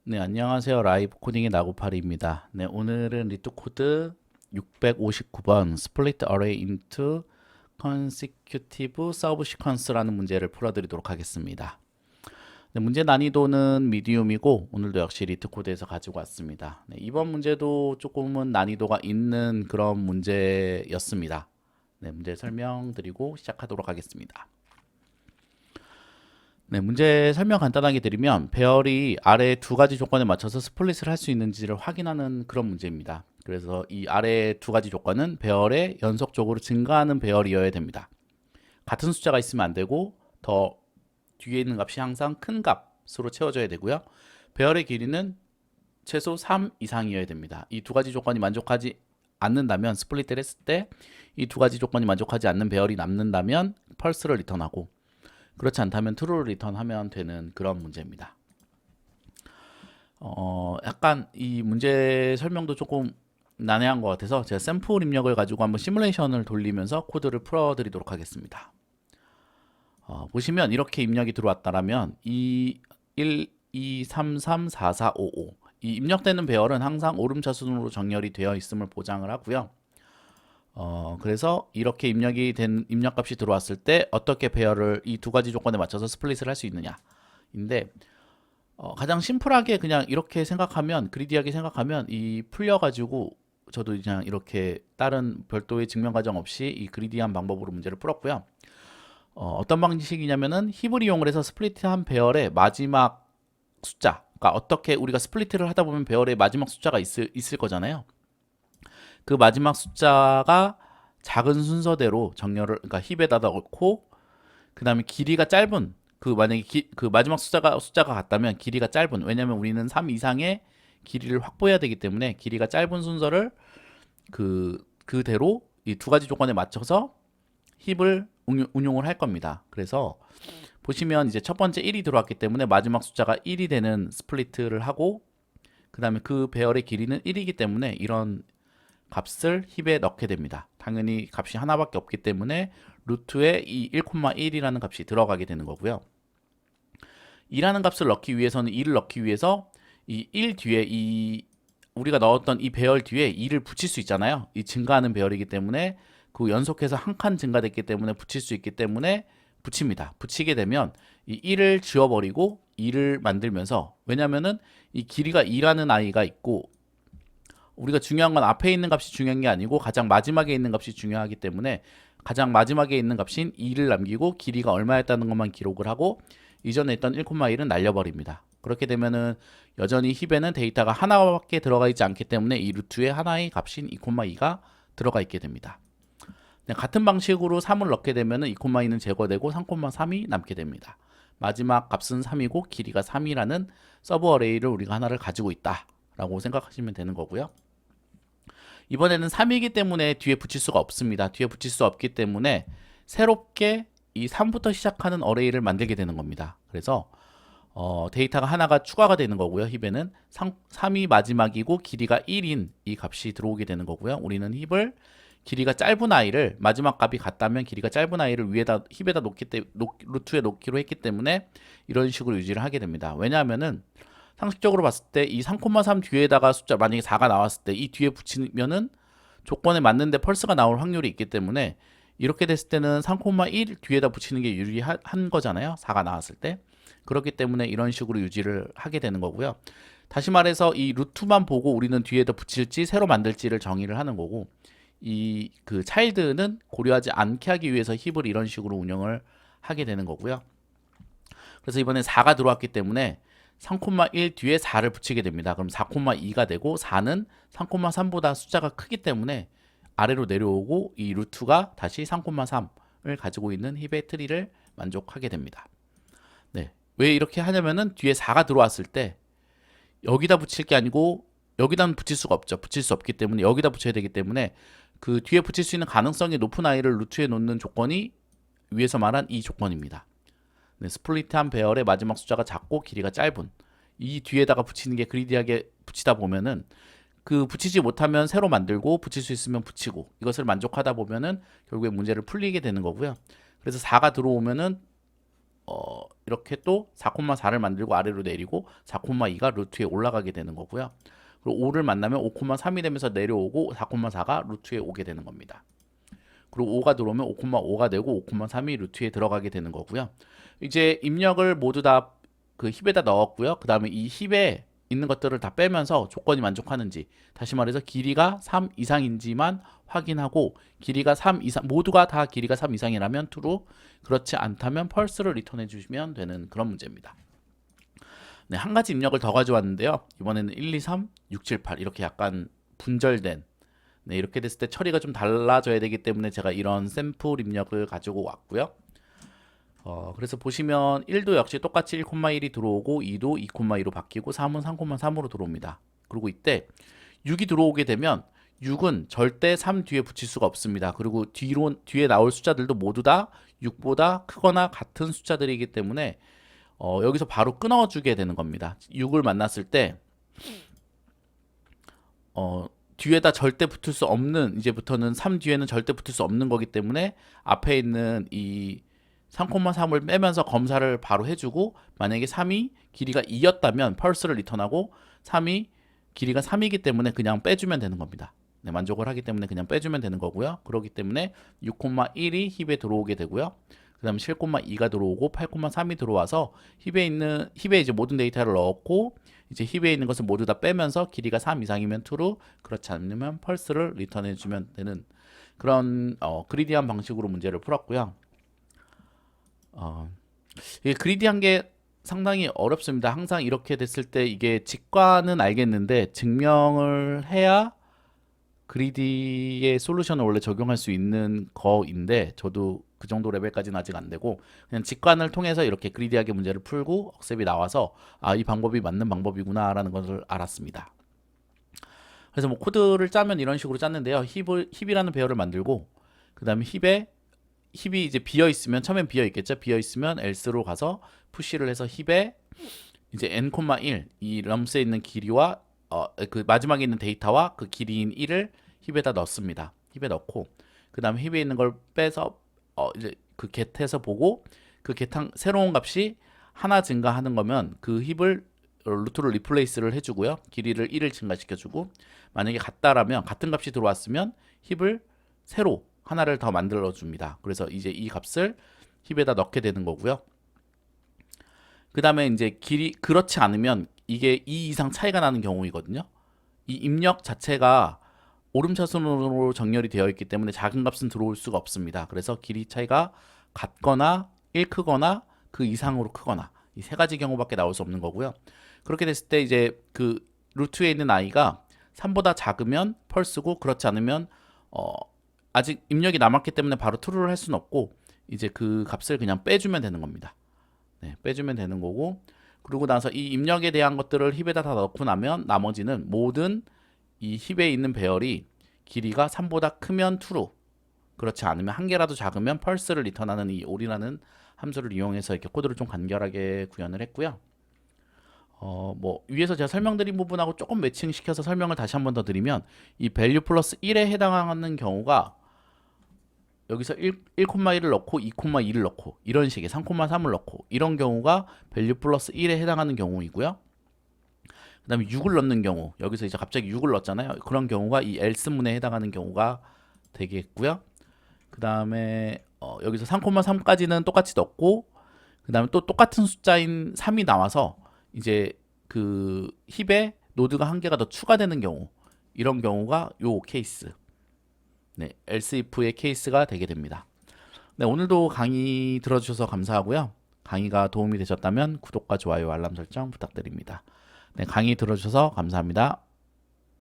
네, 안녕하세요. 라이브 코딩의 나고파리입니다. 네, 오늘은 리트 코드 659번 Split Array into Consecutive Subsequence라는 문제를 풀어드리도록 하겠습니다. 네, 문제 난이도는 미디움이고 오늘도 역시 리트 코드에서 가지고 왔습니다. 네, 이번 문제도 조금은 난이도가 있는 그런 문제였습니다. 네, 문제 설명드리고 시작하도록 하겠습니다. 네, 문제 설명 간단하게 드리면 배열이 아래 두 가지 조건에 맞춰서 스플릿을 할 수 있는지를 확인하는 그런 문제입니다. 그래서 이 아래 두 가지 조건은 배열에 연속적으로 증가하는 배열이어야 됩니다. 같은 숫자가 있으면 안 되고 더 뒤에 있는 값이 항상 큰 값으로 채워져야 되고요. 배열의 길이는 최소 3 이상이어야 됩니다. 이 두 가지 조건이 만족하지 않는다면 스플릿을 했을 때 이 두 가지 조건이 만족하지 않는 배열이 남는다면 펄스를 리턴하고 그렇지 않다면 true를 리턴하면 되는 그런 문제입니다. 약간 이 문제 설명도 조금 난해한 것 같아서 제가 샘플 입력을 가지고 한번 시뮬레이션을 돌리면서 코드를 풀어드리도록 하겠습니다. 보시면 이렇게 입력이 들어왔다라면 1, 2, 3, 3, 4, 4, 5, 5. 이 입력되는 배열은 항상 오름차순으로 정렬이 되어 있음을 보장을 하고요. 그래서 이렇게 입력이 된 입력값이 들어왔을 때 어떻게 배열을 이 두 가지 조건에 맞춰서 스플릿을 할 수 있느냐인데 가장 심플하게 그냥 이렇게 생각하면 그리디하게 생각하면 이 풀려가지고 저도 그냥 이렇게 다른 별도의 증명 과정 없이 이 그리디한 방법으로 문제를 풀었고요. 어떤 방식이냐면은 힙을 이용을 해서 스플릿한 배열의 마지막 숫자, 그러니까 어떻게 우리가 스플릿을 하다 보면 배열의 마지막 숫자가 있을 거잖아요. 그 마지막 숫자가 작은 순서대로 정렬을 그러니까 힙에다 넣고 그 다음에 길이가 짧은 그 만약에 그 마지막 숫자가 같다면 길이가 짧은 왜냐면 우리는 3 이상의 길이를 확보해야 되기 때문에 길이가 짧은 순서를 그대로 이 두 가지 조건에 맞춰서 힙을 운용을 할 겁니다. 그래서 보시면 이제 첫 번째 1이 들어왔기 때문에 마지막 숫자가 1이 되는 스플리트를 하고 그 다음에 그 배열의 길이는 1이기 때문에 이런 값을 힙에 넣게 됩니다. 당연히 값이 하나밖에 없기 때문에 루트에 이 1,1이라는 값이 들어가게 되는 거고요. 2라는 값을 넣기 위해서는 2를 넣기 위해서 이 1 뒤에 이 우리가 넣었던 이 배열 뒤에 2를 붙일 수 있잖아요. 이 증가하는 배열이기 때문에 그 연속해서 한 칸 증가됐기 때문에 붙일 수 있기 때문에 붙입니다. 붙이게 되면 이 1을 지워버리고 2를 만들면서 왜냐면은 이 길이가 2라는 아이가 있고 우리가 중요한 건 앞에 있는 값이 중요한 게 아니고 가장 마지막에 있는 값이 중요하기 때문에 가장 마지막에 있는 값인 2를 남기고 길이가 얼마였다는 것만 기록을 하고 이전에 있던 1,1은 날려버립니다. 그렇게 되면은 여전히 힙에는 데이터가 하나밖에 들어가 있지 않기 때문에 이 루트에 하나의 값인 2,2가 들어가 있게 됩니다. 같은 방식으로 3을 넣게 되면은 2,2는 제거되고 3,3이 남게 됩니다. 마지막 값은 3이고 길이가 3이라는 서브 어레이를 우리가 하나를 가지고 있다라고 생각하시면 되는 거고요. 이번에는 3이기 때문에 뒤에 붙일 수가 없습니다. 뒤에 붙일 수 없기 때문에 새롭게 이 3부터 시작하는 어레이를 만들게 되는 겁니다. 그래서 데이터가 하나가 추가가 되는 거고요. 힙에는 3이 마지막이고 길이가 1인 이 값이 들어오게 되는 거고요. 우리는 힙을 길이가 짧은 아이를 마지막 값이 같다면 길이가 짧은 아이를 위에다 힙에다 루트에 놓기로 했기 때문에 이런 식으로 유지를 하게 됩니다. 왜냐하면은 상식적으로 봤을 때 이 3,3 뒤에다가 숫자 만약에 4가 나왔을 때 이 뒤에 붙이면은 조건에 맞는데 펄스가 나올 확률이 있기 때문에 이렇게 됐을 때는 3,1 뒤에다 붙이는 게 유리한 거잖아요. 4가 나왔을 때. 그렇기 때문에 이런 식으로 유지를 하게 되는 거고요. 다시 말해서 이 루트만 보고 우리는 뒤에다 붙일지 새로 만들지를 정의를 하는 거고 이 그 차일드는 고려하지 않게 하기 위해서 힙을 이런 식으로 운영을 하게 되는 거고요. 그래서 이번에 4가 들어왔기 때문에 3,1 뒤에 4를 붙이게 됩니다. 그럼 4,2가 되고 4는 3,3보다 숫자가 크기 때문에 아래로 내려오고 이 루트가 다시 3,3을 가지고 있는 힙의 트리를 만족하게 됩니다. 네. 왜 이렇게 하냐면은 뒤에 4가 들어왔을 때 여기다 붙일 게 아니고 여기다는 붙일 수가 없죠. 붙일 수 없기 때문에 여기다 붙여야 되기 때문에 그 뒤에 붙일 수 있는 가능성이 높은 아이를 루트에 놓는 조건이 위에서 말한 이 조건입니다. 네, 스플릿한 배열의 마지막 숫자가 작고 길이가 짧은 이 뒤에다가 붙이는 게 그리디하게 붙이다 보면은 그 붙이지 못하면 새로 만들고 붙일 수 있으면 붙이고 이것을 만족하다 보면은 결국에 문제를 풀리게 되는 거고요. 그래서 4가 들어오면은 이렇게 또 4,4를 만들고 아래로 내리고 4,2가 루트에 올라가게 되는 거고요. 그리고 5를 만나면 5,3이 되면서 내려오고 4,4가 루트에 오게 되는 겁니다. 그리고 5가 들어오면 5,5가 되고 5,3이 루트에 들어가게 되는 거고요. 이제 입력을 모두 다 그 힙에다 넣었고요. 그 다음에 이 힙에 있는 것들을 다 빼면서 조건이 만족하는지, 다시 말해서 길이가 3 이상인지만 확인하고, 길이가 3 이상, 모두가 다 길이가 3 이상이라면 true, 그렇지 않다면 false를 리턴해 주시면 되는 그런 문제입니다. 네, 한 가지 입력을 더 가져왔는데요. 이번에는 1, 2, 3, 6, 7, 8 이렇게 약간 분절된, 네, 이렇게 됐을 때 처리가 좀 달라져야 되기 때문에 제가 이런 샘플 입력을 가지고 왔고요. 그래서 보시면 1도 역시 똑같이 1,1이 들어오고 2도 2,2로 바뀌고 3은 3,3으로 들어옵니다. 그리고 이때 6이 들어오게 되면 6은 절대 3 뒤에 붙일 수가 없습니다. 그리고 뒤에 나올 숫자들도 모두 다 6보다 크거나 같은 숫자들이기 때문에 여기서 바로 끊어주게 되는 겁니다. 6을 만났을 때 뒤에다 절대 붙을 수 없는, 이제부터는 3 뒤에는 절대 붙을 수 없는 거기 때문에 앞에 있는 이 3,3을 빼면서 검사를 바로 해주고, 만약에 3이 길이가 2였다면 펄스를 리턴하고 3이 길이가 3이기 때문에 그냥 빼주면 되는 겁니다. 네, 만족을 하기 때문에 그냥 빼주면 되는 거고요. 그렇기 때문에 6,1이 힙에 들어오게 되고요. 그 다음에 7,2가 들어오고 8,3이 들어와서 힙에 이제 모든 데이터를 넣었고, 이제 힙에 있는 것을 모두 다 빼면서 길이가 3 이상이면 true, 그렇지 않으면 false를 리턴해 주면 되는 그런 그리디한 방식으로 문제를 풀었고요. 이게 그리디한 게 상당히 어렵습니다. 항상 이렇게 됐을 때 이게 직관은 알겠는데 증명을 해야 그리디의 솔루션을 원래 적용할 수 있는 거인데, 저도 그 정도 레벨까지는 아직 안 되고 그냥 직관을 통해서 이렇게 그리디하게 문제를 풀고 억셉이 나와서 이 방법이 맞는 방법이구나 라는 것을 알았습니다. 그래서 뭐 코드를 짜면 이런 식으로 짰는데요. 힙이라는 배열을 만들고, 그 다음에 힙이 이제 비어 있으면, 처음엔 비어 있겠죠. 비어 있으면 else로 가서 푸시를 해서 힙에 이제 n,1 이 럼스에 있는 길이와 그 마지막에 있는 데이터와 그 길이인 1을 힙에다 넣습니다. 힙에 넣고, 그 다음에 힙에 있는 걸 빼서 이제 그 get에서 보고, 그 get 새로운 값이 하나 증가하는 거면 그 힙을 루트로 리플레이스를 해주고요. 길이를 1을 증가시켜주고, 만약에 같다라면, 같은 값이 들어왔으면 힙을 새로 하나를 더 만들어 줍니다. 그래서 이제 이 값을 힙에다 넣게 되는 거고요. 그 다음에 이제 그렇지 않으면 이게 2 이상 차이가 나는 경우이거든요. 이 입력 자체가 오름차순으로 정렬이 되어 있기 때문에 작은 값은 들어올 수가 없습니다. 그래서 길이 차이가 같거나 1 크거나 그 이상으로 크거나, 이 세 가지 경우밖에 나올 수 없는 거고요. 그렇게 됐을 때 이제 그 루트에 있는 i가 3보다 작으면 펄스고, 그렇지 않으면 아직 입력이 남았기 때문에 바로 true를 할 수는 없고, 이제 그 값을 그냥 빼주면 되는 겁니다. 네, 빼주면 되는 거고, 그리고 나서 이 입력에 대한 것들을 힙에다 다 넣고 나면 나머지는 모든 이 힙에 있는 배열이 길이가 3보다 크면 true, 그렇지 않으면 한 개라도 작으면 false를 리턴하는 이 all이라는 함수를 이용해서 이렇게 코드를 좀 간결하게 구현을 했고요. 뭐 위에서 제가 설명드린 부분하고 조금 매칭시켜서 설명을 다시 한번 더 드리면, 이 value 플러스 1에 해당하는 경우가 여기서 1,1을 넣고 2,2를 넣고 이런 식의 3,3을 넣고 이런 경우가 value 플러스 1에 해당하는 경우이고요. 그 다음에 6을 넣는 경우, 여기서 이제 갑자기 6을 넣었잖아요. 그런 경우가 이 else문에 해당하는 경우가 되겠고요. 그 다음에 여기서 3,3까지는 똑같이 넣고, 그 다음에 또 똑같은 숫자인 3이 나와서 이제 그 힙에 노드가 한 개가 더 추가되는 경우, 이런 경우가 요 케이스, 네, else if의 케이스가 되게 됩니다. 네, 오늘도 강의 들어주셔서 감사하고요. 강의가 도움이 되셨다면 구독과 좋아요, 알람 설정 부탁드립니다. 네, 강의 들어주셔서 감사합니다.